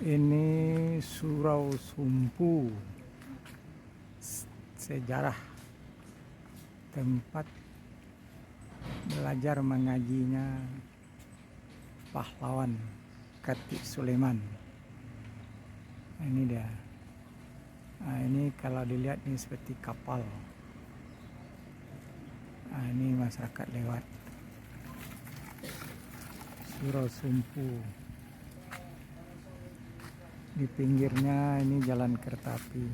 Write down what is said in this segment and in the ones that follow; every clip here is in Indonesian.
Ini Surau Sumpu, sejarah tempat belajar mengajinya pahlawan Khatib Sulaiman. Ini dia. Nah, ini kalau dilihat ini seperti kapal. Nah, ini masyarakat lewat. Surau Sumpu. Di pinggirnya ini jalan kereta api.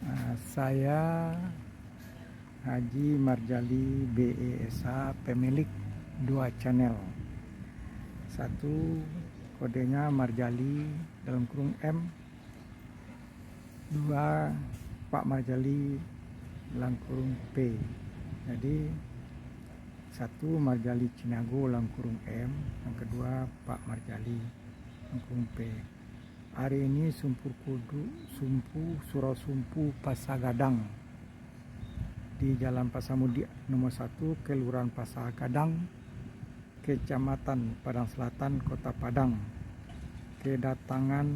Nah, saya Haji Marjali BESA, pemilik 2 channel. Satu kodenya Marjali dalam kurung M. 2 Pak Marjali dalam kurung P. Jadi satu Marjali Cinago dalam kurung M, yang kedua Pak Marjali dalam kurung P. Hari ini Sumpu Surau Sumpu Pasagadang di Jalan Pasamudi nomor 1, Kelurahan Pasagadang, Kecamatan Padang Selatan, Kota Padang. Kedatangan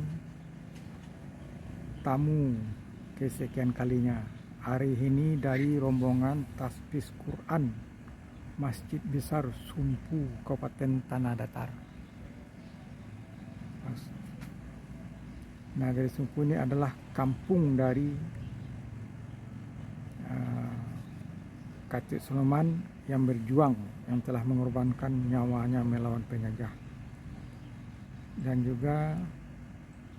tamu kesekian kalinya hari ini dari rombongan Tasbih Quran Masjid Besar Sumpu, Kabupaten Tanah Datar. Nagari Sumpu ini adalah kampung dari Khatib Sulaiman yang berjuang, yang telah mengorbankan nyawanya melawan penjajah. Dan juga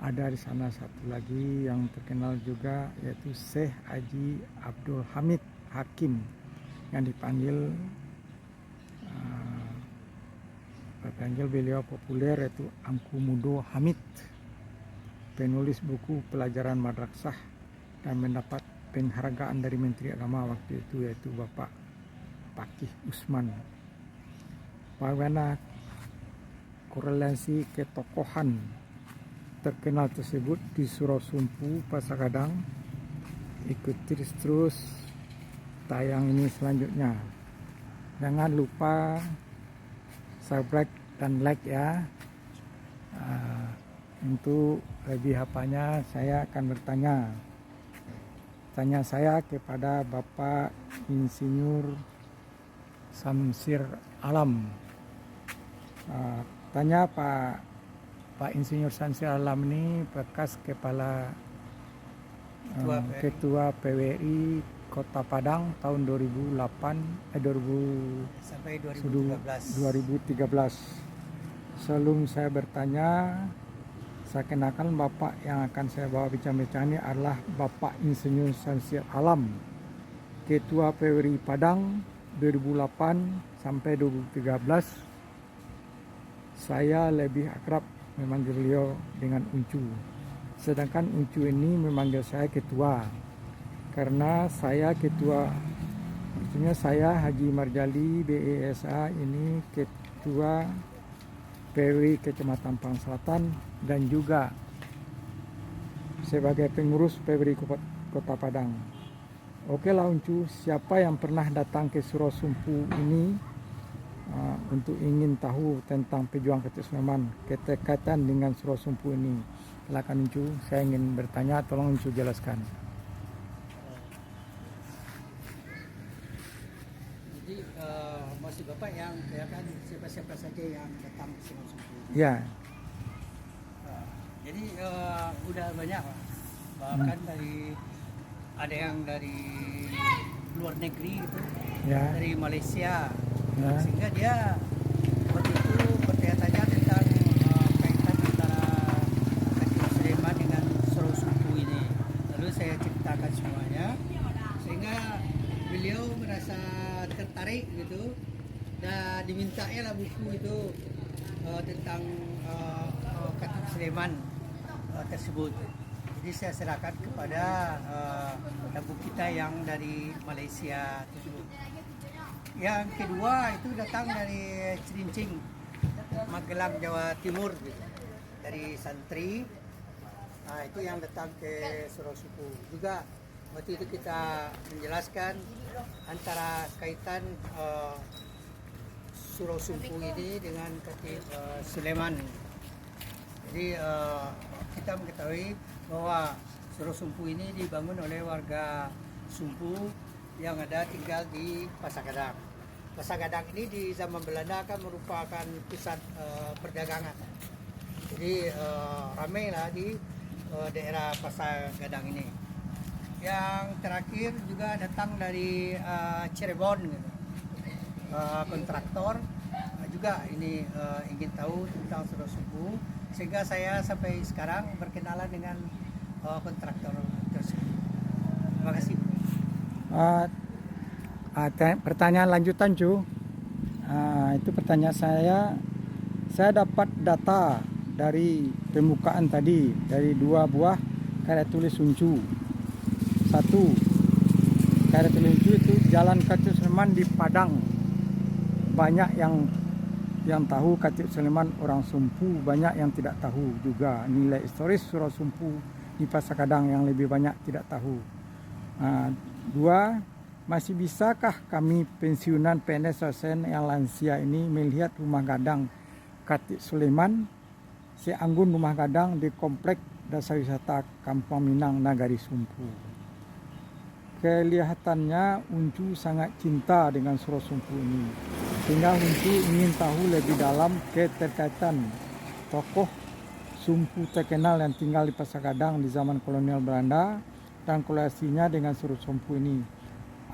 ada di sana satu lagi yang terkenal juga, yaitu Syekh Haji Abdul Hamid Hakim, yang dipanggil beliau populer, yaitu Angku Mudo Hamid, penulis buku pelajaran madrasah dan mendapat penghargaan dari Menteri Agama waktu itu, yaitu Bapak Pakih Usman. Bagaimana korelasi ketokohan terkenal tersebut di Surau Sumpu Pasagadang? Ikuti terus tayang ini selanjutnya. Jangan lupa subscribe dan like ya. Untuk lebih apanya saya akan tanya saya kepada Bapak Insinyur Samsir Alam. Tanya Pak Insinyur Samsir Alam ini bekas kepala Ketua PWRI Kota Padang tahun 2008 sampai 2013. Sebelum saya bertanya, saya kenalkan Bapak yang akan saya bawa bincang-bincang ini adalah Bapak Insinyur Samsir Alam, Ketua PWRI Padang 2008 sampai 2013. Saya lebih akrab memanggil beliau dengan Uncu. Sedangkan Uncu ini memanggil saya Ketua. Karena saya Ketua, maksudnya saya Haji Marjali BESA ini Ketua PWRI Kecamatan Padang Selatan dan juga sebagai pengurus PWRI Kota Padang. Oke lah Uncu, siapa yang pernah datang ke Surau Sumpu ini untuk ingin tahu tentang pejuang Khatib Sulaiman, keterkaitan dengan Surau Sumpu ini? Silakan Uncu, saya ingin bertanya, tolong Uncu jelaskan. Jadi maksud Bapak yang kelihatan siapa-siapa saja yang datang ke Surau Sumpu. Ya. Jadi udah banyak Pak. Bahkan ada yang dari luar negeri itu, Ya. dari Malaysia. Ya. Sehingga dia waktu itu bertanya-tanya tentang kaitan antara Khatib Sulaiman dengan Surau Sumpu ini. Lalu saya ceritakan semuanya, sehingga beliau merasa tertarik gitu, dan dimintai lah buku itu tentang Khatib Sulaiman tersebut. Jadi saya serahkan kepada tamu kita yang dari Malaysia tersebut. Yang kedua itu datang dari Cilincing, Magelang, Jawa Timur gitu. Dari santri. Nah, itu yang datang ke Surau Sumpu. Juga waktu itu kita menjelaskan antara kaitan Surau Sumpu ini dengan Katip Sulaiman. Jadi kita mengetahui bahwa Surau Sumpu ini dibangun oleh warga Sumpu yang ada tinggal di Pasagadang. Pasagadang ini di zaman Belanda kan merupakan pusat perdagangan. Jadi ramailah di daerah Pasagadang ini. Yang terakhir juga datang dari Cirebon, gitu. Kontraktor juga ini ingin tahu tentang Surau Sumpu, sehingga saya sampai sekarang berkenalan dengan kontraktor tersebut. Terima kasih. Pertanyaan lanjutan, Cu. Itu pertanyaan saya dapat data dari permukaan tadi dari 2 buah karya tulis Uncu. 1, karya tulis Uncu itu Jalan Katip Sulaiman di Padang. Banyak yang tahu Katip Sulaiman orang Sumpu, banyak yang tidak tahu juga nilai historis Surau Sumpu di Pasagadang yang lebih banyak tidak tahu. 2, masih bisakah kami pensiunan PNS dosen yang lansia ini melihat rumah gadang Katip Sulaiman Anggun Rumah Gadang di Komplek Dasar Wisata Kampung Minang Nagari Sumpu? Kelihatannya Uncu sangat cinta dengan Surau Sumpu ini, sehingga Uncu ingin tahu lebih dalam keterkaitan tokoh Sumpu terkenal yang tinggal di Pasagadang di zaman kolonial Belanda dan kolonialnya dengan Surau Sumpu ini.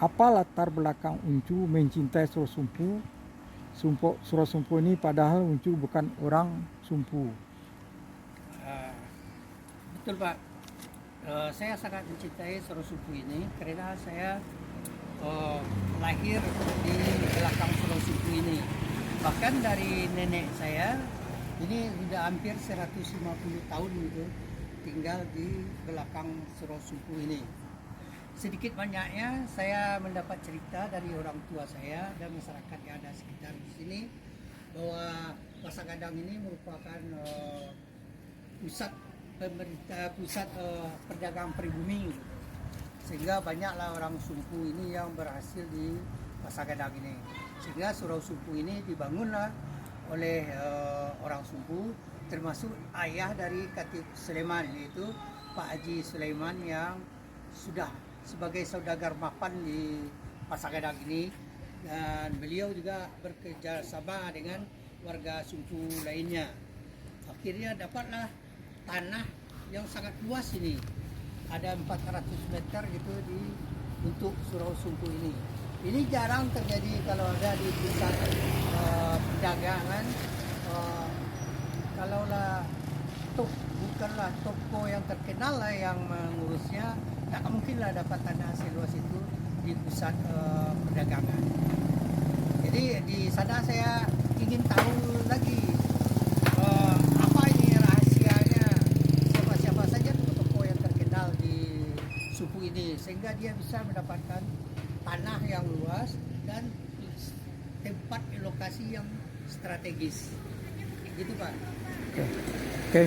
Apa latar belakang Uncu mencintai Surau Sumpu? Surau Sumpu ini padahal Uncu bukan orang Sumpu. Betul, Pak. Saya sangat mencintai Surau Sumpu ini karena saya lahir di belakang Surau Sumpu ini. Bahkan dari nenek saya ini sudah hampir 150 tahun gitu tinggal di belakang Surau Sumpu ini. Sedikit banyaknya saya mendapat cerita dari orang tua saya dan masyarakat yang ada sekitar di sini bahwa Pasagadang ini merupakan pusat perdagangan pribumi, gitu. Sehingga banyaklah orang Sumpu ini yang berhasil di Pasagadang ini, sehingga Surau Sumpu ini dibangunlah oleh orang Sumpu, termasuk ayah dari Katip Sulaiman, yaitu Pak Haji Sulaiman yang sudah sebagai saudagar mapan di Pasagadang ini, dan beliau juga bekerja sama dengan warga Sumpu lainnya. Akhirnya dapatlah tanah yang sangat luas ini, ada 400 meter gitu untuk Surau Sumpu ini. Ini jarang terjadi kalau ada di pusat perdagangan. Kalaulah bukanlah toko yang terkenal lah yang mengurusnya, tak mungkinlah dapat tanah seluas itu di pusat perdagangan. Jadi di sana saya ingin tahu lagi apa ini rahasianya, siapa saja toko yang terkenal di Sumpu ini, sehingga dia bisa mendapatkan tanah yang luas dan tempat lokasi yang strategis. Gitu, Pak. Oke,